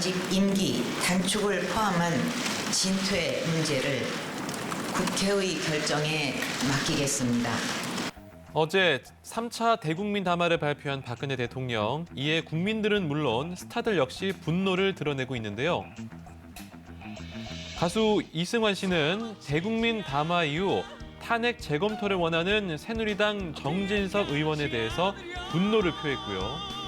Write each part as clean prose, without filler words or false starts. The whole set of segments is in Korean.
정직 임기 단축을 포함한 진퇴 문제를 국회의 결정에 맡기겠습니다. 어제 3차 대국민 담화를 발표한 박근혜 대통령. 이에 국민들은 물론 스타들 역시 분노를 드러내고 있는데요. 가수 이승환 씨는 대국민 담화 이후 탄핵 재검토를 원하는 새누리당 정진석 의원에 대해서 분노를 표했고요.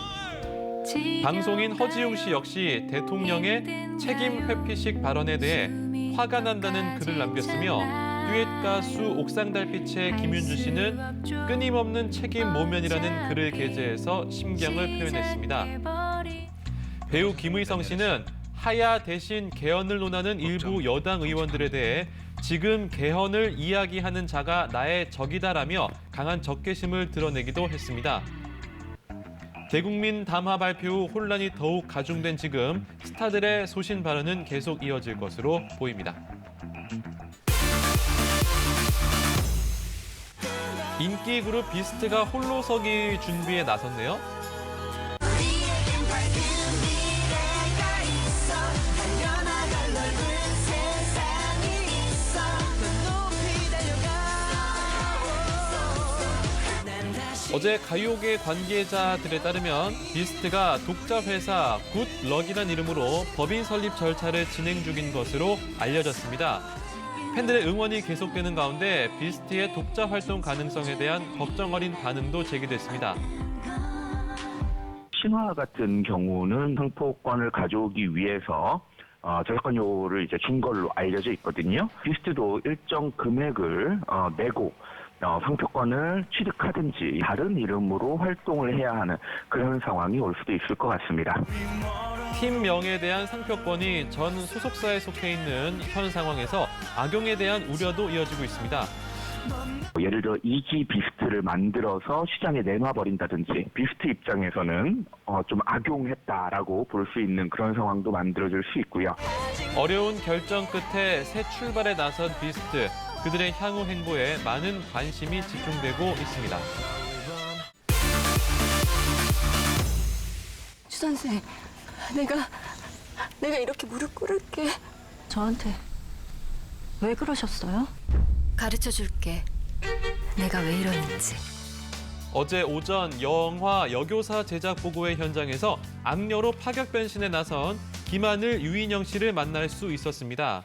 방송인 허지웅 씨 역시 대통령의 책임 회피식 발언에 대해 화가 난다는 글을 남겼으며 듀엣 가수 옥상달빛의 김윤주 씨는 끊임없는 책임 모면이라는 글을 게재해서 심경을 표현했습니다. 배우 김의성 씨는 하야 대신 개헌을 논하는 일부 여당 의원들에 대해 지금 개헌을 이야기하는 자가 나의 적이다라며 강한 적개심을 드러내기도 했습니다. 대국민 담화 발표 후 혼란이 더욱 가중된 지금 스타들의 소신 발언은 계속 이어질 것으로 보입니다. 인기 그룹 비스트가 홀로서기 준비에 나섰네요. 어제 가요계 관계자들에 따르면 비스트가 독자 회사 굿럭이란 이름으로 법인 설립 절차를 진행 중인 것으로 알려졌습니다. 팬들의 응원이 계속되는 가운데 비스트의 독자 활동 가능성에 대한 걱정 어린 반응도 제기됐습니다. 신화 같은 경우는 상표권을 가져오기 위해서 저작권료를 이제 준 걸로 알려져 있거든요. 비스트도 일정 금액을 내고 상표권을 취득하든지 다른 이름으로 활동을 해야 하는 그런 상황이 올 수도 있을 것 같습니다. 팀명에 대한 상표권이 전 소속사에 속해 있는 현 상황에서 악용에 대한 우려도 이어지고 있습니다. 예를 들어 2기 비스트를 만들어서 시장에 내놔버린다든지 비스트 입장에서는 좀 악용했다라고 볼 수 있는 그런 상황도 만들어질 수 있고요. 어려운 결정 끝에 새 출발에 나선 비스트. 그들의 향후 행보에 많은 관심이 집중되고 있습니다. 주 선생, 내가 이렇게 무릎 꿇을게. 저한테 왜 그러셨어요? 가르쳐 줄게. 내가 왜 이러는지. 어제 오전 영화 여교사 제작 보고회 현장에서 악녀로 파격 변신에 나선 김하늘, 유인영 씨를 만날 수 있었습니다.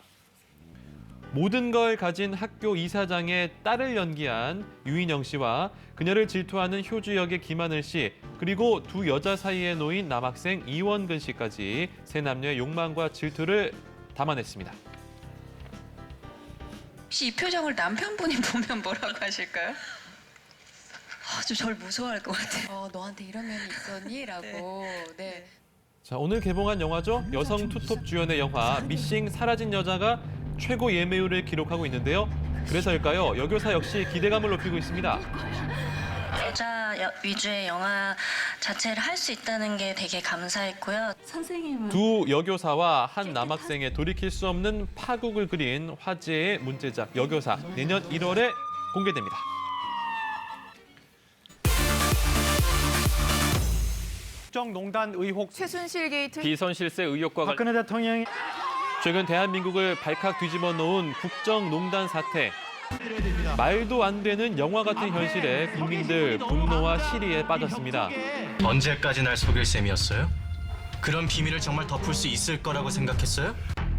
모든 걸 가진 학교 이사장의 딸을 연기한 유인영 씨와 그녀를 질투하는 효주 역의 김하늘 씨, 그리고 두 여자 사이에 놓인 남학생 이원근 씨까지 세 남녀의 욕망과 질투를 담아냈습니다. 혹시 이 표정을 남편분이 보면 뭐라고 하실까요? 아주 절 무서워할 것 같아요. 너한테 이런 면이 있었니? 라고. 네. 자, 오늘 개봉한 영화죠. 여성 투톱 주연의 영화 미싱 사라진 여자가 최고 예매율을 기록하고 있는데요. 그래서일까요? 여교사 역시 기대감을 높이고 있습니다. 여자 위주의 영화 자체를 할 수 있다는 게 되게 감사했고요. 선생님은 두 여교사와 한 남학생의 돌이킬 수 없는 파국을 그린 화제의 문제작 여교사 내년 1월에 공개됩니다. 국정농단 의혹, 최순실 게이트, 비선 실세 의혹과 박근혜 대통령이 최근 대한민국을 발칵 뒤집어 놓은 국정농단 사태. 말도 안 되는 영화 같은 현실에 국민들 분노와 시리에 빠졌습니다. 언제까지 날 속일 셈이었어요? 그런 비밀을 정말 덮을 수 있을 거라고 생각했어요?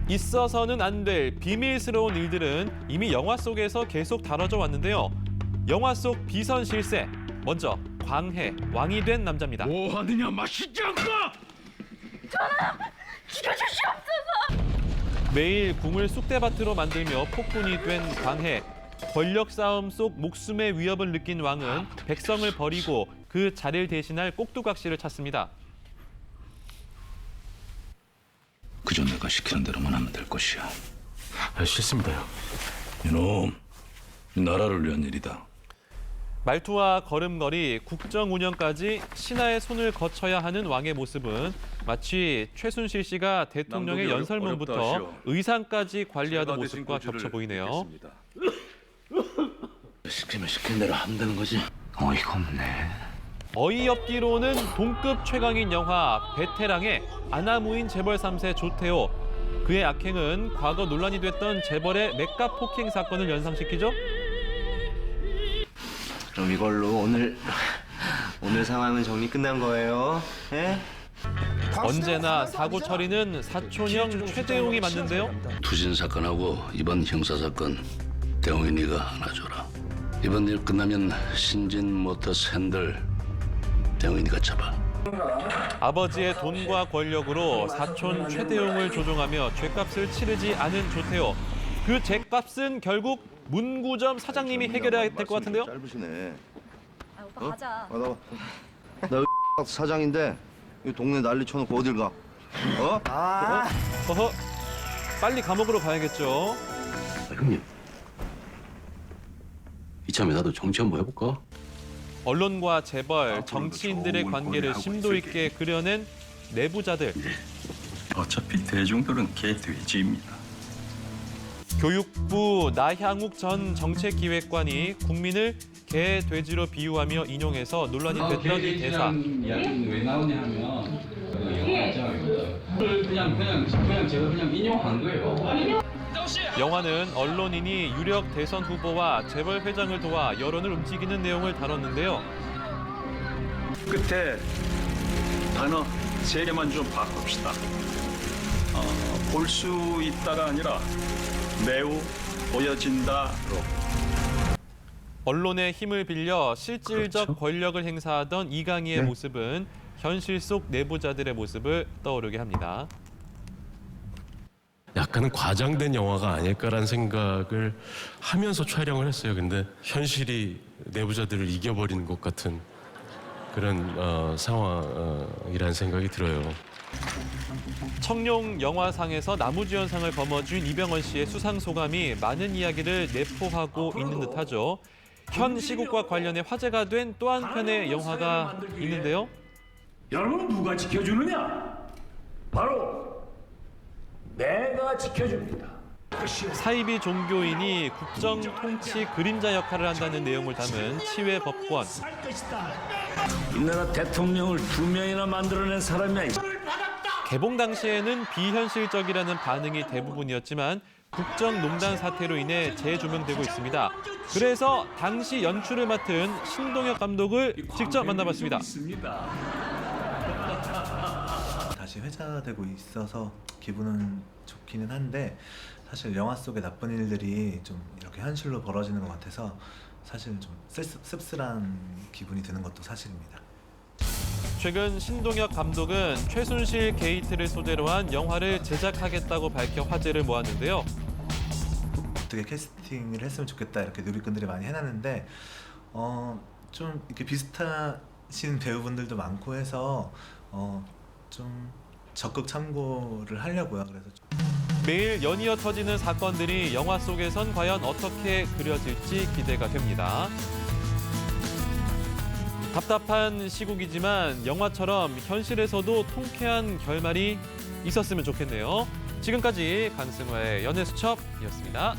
있어서는 안 될 비밀스러운 일들은 이미 영화 속에서 계속 다뤄져 왔는데요. 영화 속 비선 실세. 먼저 광해, 왕이 된 남자입니다. 뭐 하느냐 맛있지 않까? 매일 궁을 쑥대밭으로 만들며 폭군이 된 광해. 권력 싸움 속 목숨의 위협을 느낀 왕은 백성을 버리고 그 자리를 대신할 꼭두각시를 찾습니다. 그저 내가 시키는 대로만 하면 될 것이야. 싫습니다요. 이놈, 나라를 위한 일이다. 말투와 걸음걸이, 국정 운영까지 신하의 손을 거쳐야 하는 왕의 모습은 마치 최순실 씨가 대통령의 연설문부터 의상까지 관리하던 모습과 겹쳐 보이네요. 시키면 시킨 대로 하면 되는 거지. 어이가 없네. 어이없기로는 동급 최강인 영화 베테랑의 아나무인 재벌 3세 조태호. 그의 악행은 과거 논란이 됐던 재벌의 맥가 폭행 사건을 연상시키죠. 그럼 이걸로 오늘 상황은 정리 끝난 거예요? 예? 언제나 사고 처리는 사촌형 최대웅이 맞는데요. 투신 사건하고 이번 형사 사건 대웅이 네가 하나 줘라. 이번 일 끝나면 신진 모터스 핸들 대웅이 네가 잡아. 아버지의 돈과 권력으로 사촌 최대웅을 조종하며 죗값을 치르지 않은 조태호. 그 죗값은 결국 문구점 사장님이 해결해야 될 것 같은데요. 짧으시네. 오빠 가자. 나 사장인데 이 동네 난리 쳐놓고 어딜 가? 어허, 빨리 감옥으로 가야겠죠. 형님, 이참에 나도 정치 한번 해볼까? 언론과 재벌, 정치인들의 관계를 심도 있게 그려낸 내부자들. 어차피 대중들은 개돼지입니다. 교육부 나향욱 전 정책기획관이 국민을 개, 돼지로 비유하며 인용해서 논란이 됐던 이 대사. 이야기는 왜 나오냐 하면 영화 있잖아요. 그냥 제가 그냥 인용한 거예요. 영화는 언론인이 유력 대선 후보와 재벌 회장을 도와 여론을 움직이는 내용을 다뤘는데요. 끝에 단어 3개만 좀 바꿉시다. 볼 수 있다가 아니라 매우 보여진다로. 언론의 힘을 빌려 실질적 권력을 행사하던 이강희의 모습은 현실 속 내부자들의 모습을 떠오르게 합니다. 약간은 과장된 영화가 아닐까라는 생각을 하면서 촬영을 했어요. 근데 현실이 내부자들을 이겨버리는 것 같은 그런 상황이라는 생각이 들어요. 청룡 영화상에서 나무주연상을 거머쥔 이병헌 씨의 수상 소감이 많은 이야기를 내포하고 있는 듯하죠. 현 시국과 관련해 화제가 된 또 한편의 영화가 있는데요. 여러분은 누가 지켜주느냐? 바로 내가 지켜줍니다. 사이비 종교인이 국정 통치 그림자 역할을 한다는 내용을 담은 치외 법권. 이 나라 대통령을 2명이나 만들어낸 사람이야. 개봉 당시에는 비현실적이라는 반응이 대부분이었지만 국정농단 사태로 인해 재조명되고 있습니다. 그래서 당시 연출을 맡은 신동엽 감독을 직접 만나봤습니다. 다시 회자되고 있어서 기분은 좋기는 한데 사실 영화 속의 나쁜 일들이 좀 이렇게 현실로 벌어지는 것 같아서 사실 좀 씁쓸한 기분이 드는 것도 사실입니다. 최근 신동엽 감독은 최순실 게이트를 소재로 한 영화를 제작하겠다고 밝혀 화제를 모았는데요. 어떻게 캐스팅을 했으면 좋겠다 이렇게 누리꾼들이 많이 해놨는데 좀 이렇게 비슷하신 배우분들도 많고 해서 좀 적극 참고를 하려고요. 그래서 매일 연이어 터지는 사건들이 영화 속에선 과연 어떻게 그려질지 기대가 됩니다. 답답한 시국이지만 영화처럼 현실에서도 통쾌한 결말이 있었으면 좋겠네요. 지금까지 강승화의 연애수첩이었습니다.